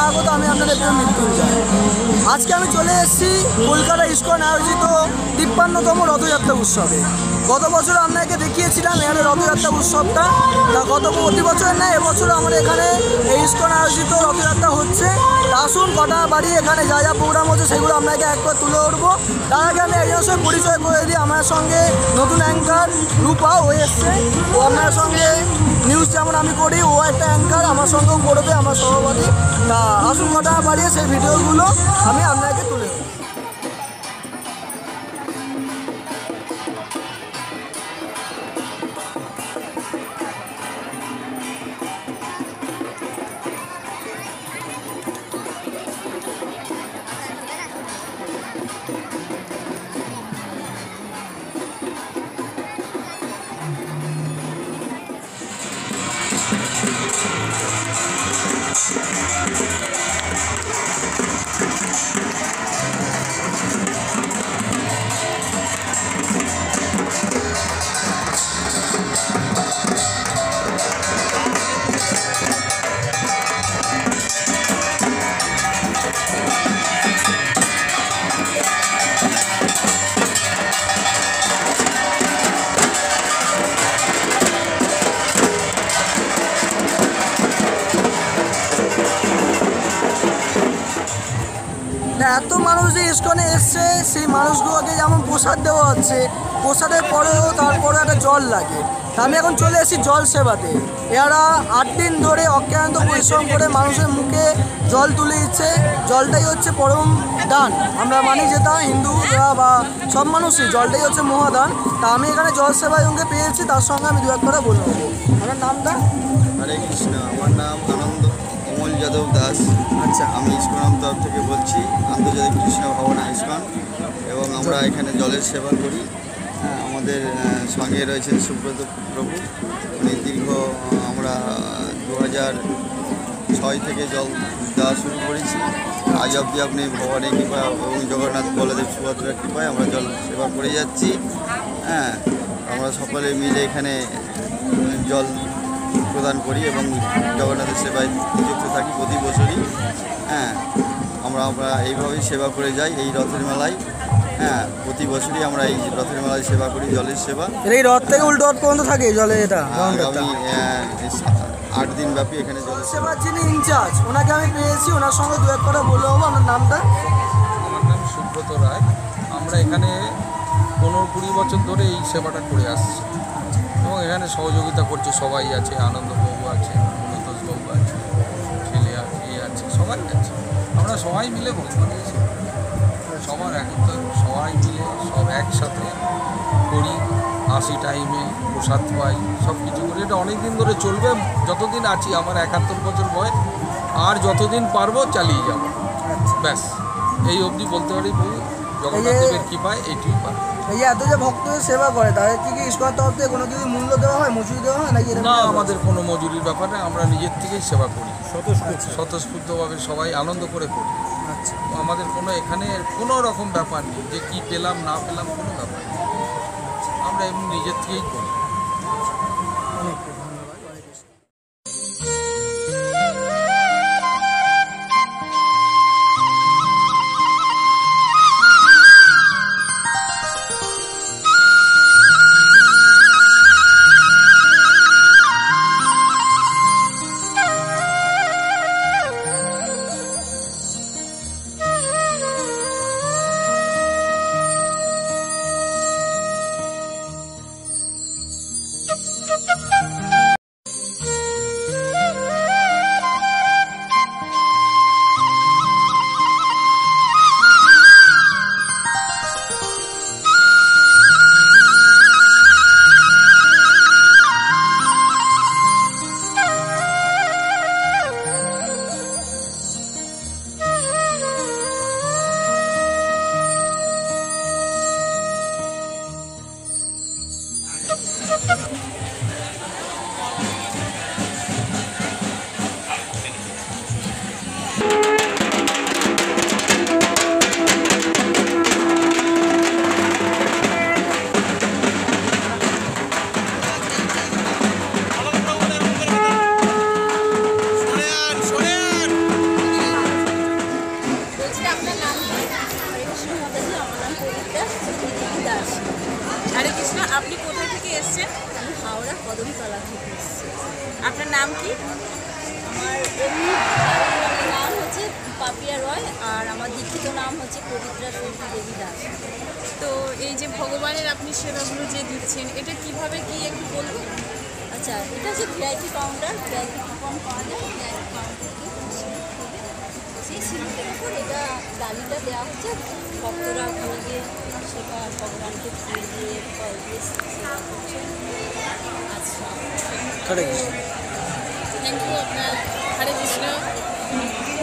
স্বাগত। আমি আপনাদের প্রিয় মৃত্যুঞ্জয়। আজকে আমি চলে এসেছি কলকাতা ইস্কন আয়োজিত ৫৩তম রথযাত্রা উৎসবে। গত বছর আপনাকে দেখিয়েছিলাম এখানে রথযাত্রা উৎসবটা। প্রতি বছর নয়, এবছর আমাদের এখানে এই ইস্কন আয়োজিত রথযাত্রা হচ্ছে। আসুন কটা বাড়ি এখানে যা যা প্রোগ্রাম হচ্ছে সেগুলো আপনাকে একবার তুলে উঠবো। তার আগে আমি একজনের সঙ্গে পরিচয় করে দিই। আমার সঙ্গে নতুন অ্যাঙ্কার রূপা ও এসছে। ও আপনার সঙ্গে নিউজ যেমন আমি করি, ও একটা অ্যাঙ্কার আমার সঙ্গেও করবে, আমার সভাপতি। তা আসুন কটা বাড়িয়ে সেই ভিডিওগুলো আমি আপনাকে তুলে দেবো। এত মানুষ যে ইস্কনে এসছে, সেই মানুষগুলোকে যেমন প্রসাদ দেওয়া হচ্ছে, প্রসাদের পরেও তারপরে একটা জল লাগে। তা আমি এখন চলে এসেছি জল সেবাতে। এরা ৮ দিন ধরে অক্লান্ত পরিশ্রম করে মানুষের মুখে জল তুলে দিচ্ছে। জলটাই হচ্ছে পরম দান। আমরা মানি যেটা হিন্দুরা বা সব মানুষই, জলটাই হচ্ছে মহাদান। তা আমি এখানে জল সেবা জনকে পেয়েছি, তার সঙ্গে আমি দু এক কথা বলবো। আমার নামটা? হরে কৃষ্ণ। আমার নাম আনন্দ কমল যাদব দাস। আচ্ছা, আমি ইস্কন তরফ থেকে বলছি, আন্তর্জাতিক কৃষ্ণ ভবন ইস্কন। এবং আমরা এখানে জলের সেবা করি। আমাদের সঙ্গে রয়েছেন সুব্রত প্রভু। উনি আমরা 2006 থেকে জল দেওয়া শুরু করেছি। আজ অবধি আপনি ভগবানের কৃপা এবং জগন্নাথ বলদেব সুভদ্রার কৃপায় আমরা জল সেবা করে যাচ্ছি। আমরা সকলে মিলে এখানে জল প্রদান করি এবং জগন্নাথের সেবায় নিযুক্ত থাকি প্রতি বছরই। আমরা এইভাবেই সেবা করে যাই এই রথের মেলায়। প্রতি বছরই আমরা এই রথের মেলায় সেবা করি, জলের সেবা। এই রথ থেকে উল্টো রথ পর্যন্ত থাকে জলে। এটা আমি 8 দিন ব্যাপী এখানে জলের সেবার যিনি ইনচার্জ, ওনাকে আমি পেয়েছি, ওনার সঙ্গে দু এক কথা বলে হবো। আমার নামটা? আমার নাম সুব্রত রায়। আমরা এখানে 15-20 বছর ধরে এই সেবাটা করে আসছি এবং এখানে সহযোগিতা করছে সবাই আছে। আনন্দবাবু আছে, মনোতোষবাবু আছে, ছেলে আছে, সবাই আছে। আমরা সবাই মিলে ভগবান সবার সবাই মিলে সব একসাথে করি। 80 টাইমে প্রসাদ পাই, সব কিছু করি। এটা অনেক দিন ধরে চলবে, যতদিন আছি। আমার 71 বছর বয়স, আর যতদিন পারবো চালিয়ে যাব। ব্যাস এই অবধি বলতে পারি। জগন্নাথ দেবের কৃপায় এইটুকুই পারে। এই এত যে ভক্তদের সেবা করে, তাদের কি ইস্কন তরফ থেকে কোনো কিছু মূল্য দেওয়া হয়, মজুরি দেওয়া হয় নাকি? না, আমাদের কোনো মজুরির ব্যাপার নেই। আমরা নিজের থেকেই সেবা করি, স্বতঃস্ফূর্তভাবে সবাই আনন্দ করে করি। আচ্ছা, আমাদের কোনো এখানে কোনো রকম ব্যাপার নেই যে কি পেলাম না পেলাম, কোনো ব্যাপার নেই। আমরা এমনি নিজের থেকেই করি। অনেক ধন্যবাদ। এসেছেন? আমি হাওড়া কদমতলা থেকে এসেছি। আপনার নাম কি? আমার এমনি বাড়ির নাম হচ্ছে পাপিয়া রয়, আর আমার দীক্ষিত নাম হচ্ছে পবিত্রা সন্তী দেবী দাস। তো এই যে ভগবানের আপনি সেবাগুলো যে দিচ্ছেন, এটা কিভাবে কি একটু বলবেন? আচ্ছা, এটা হচ্ছে ভিআইপি কাউন্টার, ভিআইপি কুপন পাওয়া যায়, ভিআইপি কাউন্টার থেকে কোনো সিলিপ হবে, সেই সিলিপের উপর এটা ডালিটা দেওয়া হচ্ছে। ভক্তরা ওখানে গিয়ে সেবা ভগবানকে ফুল দিয়ে ফল দিয়ে সেবা করছে। আচ্ছা, হরে কৃষ্ণ। থ্যাংক ইউ আপনার। হরে কৃষ্ণ। হরে কৃষ্ণ।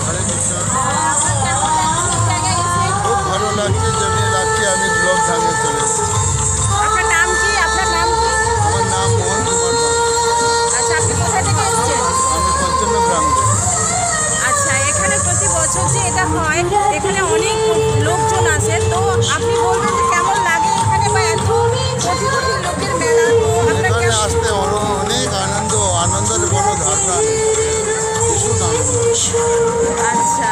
হরে কৃষ্ণ। আপনার কেমন লাগছে এই জায়গায় এসে? খুব ভালো লাগছে, জমিয়ে লাগছে। আমি ব্লক ধাঙে চলে এসেছি। আপনার নাম কি? আপনার নাম কি? আমার নাম মোহন কুমার পাল। আচ্ছা, আপনি কোথা থেকে এসেছেন? আমি পঞ্চান্ন গ্রাম থেকে। আচ্ছা, এখানে প্রতি বছর যে এটা হয়, এখানে অনেক লোকজন আসে, তো আপনি বলবেন যে কেমন লাগে এখানে, বা এত কোটি কোটি লোকের মেলা, তো আপনার এখানে কেমন? আসতে অনেক আনন্দের কোনো ধারণা নেই, ভীষণ আনন্দ। আচ্ছা,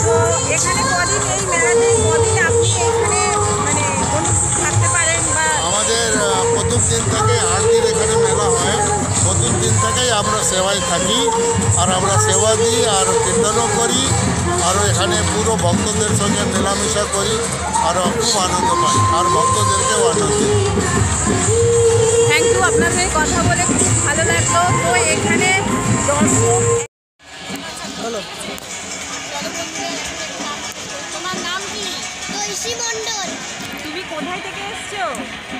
তো এখানে কদিন এই মেলাতে কদিন আপনি এখানে মানে অনুষ্ঠিত থাকতে পারেন, বা আমাদের প্রথম দিন থেকে 8 দিন এখানে মেলা হয়। প্রথম দিন থেকেই আমরা সেবায় থাকি, আর আমরা সেবা দিই, আর কীর্তনও করি, আর এখানে পুরো ভক্তদের সঙ্গে মেলামেশা করি, আর খুব আনন্দ পাই, আর ভক্তদেরকেও আনন্দ দিই। থ্যাংক ইউ, আপনার সাথে কথা বলে খুব ভালো লাগলো। তো এখানে দর্শক হ্যালো। তোমার নাম কি? ঐশী মণ্ডল। তুমি কোথায় থেকে এসছো?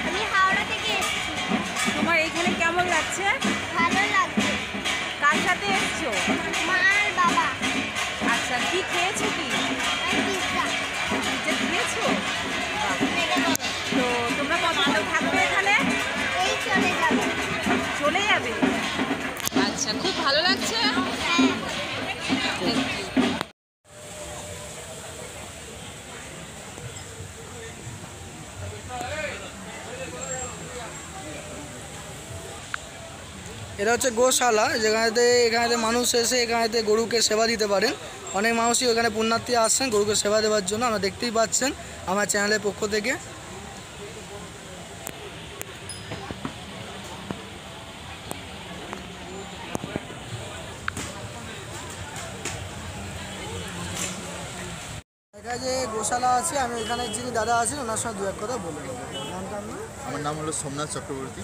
আমি হাওড়া থেকে এসেছি। তোমার এখানে কেমন লাগছে? ভালো লাগছে। কার সাথে এসছো? মা আর বাবা। আচ্ছা, কি খেয়েছো কি? আমি পিৎজা। পিৎজা খেয়েছো? তো তোমরা কতক্ষণ থাকবে এখানে? এই চলে যাবো। চলে যাবে? আচ্ছা, খুব ভালো লাগছে। Thank you. এটা হচ্ছে গোশালা, এখানেতে মানুষ এসে এখানেতে গরুকে সেবা দিতে পারেন। অনেক মানুষই ওখানে পুণ্যার্থী আসছেন গরুকে সেবা দেওয়ার জন্য, আমরা দেখতেই পাচ্ছেন আমার চ্যানেলের পক্ষ থেকে। এখানে যে গোশালা আছে, আমি এখানে যিনি দাদা আছেন ওনার সঙ্গে দু এক কথা বলে নেবো। নামটা আপনার? আমার নাম হলো সোমনাথ চক্রবর্তী।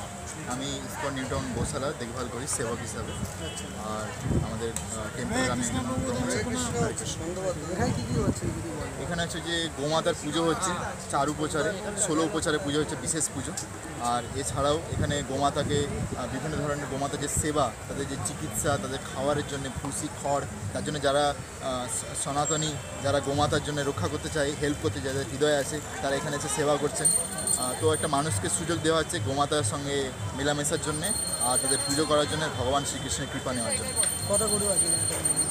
আমি ইসকন নিউটাউন গোশালা দেখভাল করি সেবক হিসাবে। আর আমাদের টেম্পল আমি একজন ধন্যবাদ। এখানে কী কী হচ্ছে যদি বলেন? এখানে হচ্ছে যে গোমাতার পুজো হচ্ছে 4 উপচারে, 16 উপচারে পুজো হচ্ছে, বিশেষ পুজো। আর এছাড়াও এখানে গোমাতাকে বিভিন্ন ধরনের গোমাতার যে সেবা, তাদের যে চিকিৎসা, তাদের খাওয়ারের জন্য ভুসি খড়, তার জন্য যারা সনাতনী, যারা গোমাতার জন্য রক্ষা করতে চায়, হেল্প করতে চায়, যাদের হৃদয় আছে, তারা এখানে এসে সেবা করছেন। তো একটা মানুষকে সুযোগ দেওয়া হচ্ছে গোমাতার সঙ্গে মেলামেশার জন্যে, আর তাদের পুজো করার জন্য, ভগবান শ্রীকৃষ্ণের কৃপা নেওয়ার জন্য। কত গরু আছে?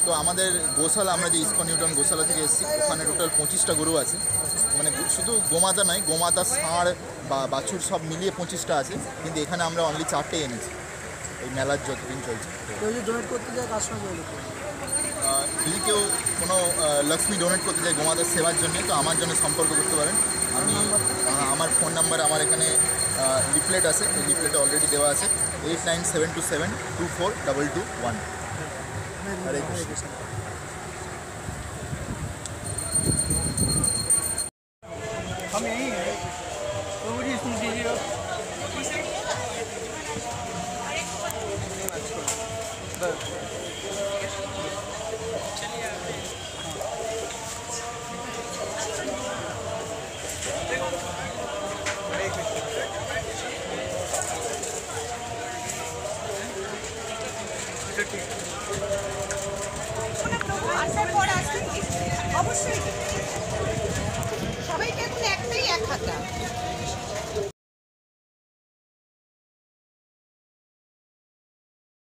তো আমাদের গোশালা, আমরা যে ইসকন নিউটাউন গোশালা থেকে এসেছি, ওখানে টোটাল 25টা গরু আছে। মানে শুধু গোমাতা নয়, গোমাতা, ষাঁড় বা বাছুর সব মিলিয়ে 25টা আছে, কিন্তু এখানে আমরা অনলি 4টে এনেছি এই মেলার যতদিন চলছে। কেউ যদি ডোনেট করতে যায় কার সঙ্গে যোগাযোগ করবে? যদি কেউ কোনো লক্ষ্মী ডোনেট করতে চায় গোমাতার সেবার জন্য, তো আমার জন্য সম্পর্ক করতে পারেন। আমি আমার ফোন নাম্বার, আমার এখানে লিফলেট আছে, এই লিফলেটে অলরেডি দেওয়া আছে, 8972724221। হরে কৃষ্ণ। हम यहीं हैं तो मुझे सुन दीजिए। बस প্রভু আসার পর আসলে অবশ্যই সবাইকে এখন একটাই এক হাতা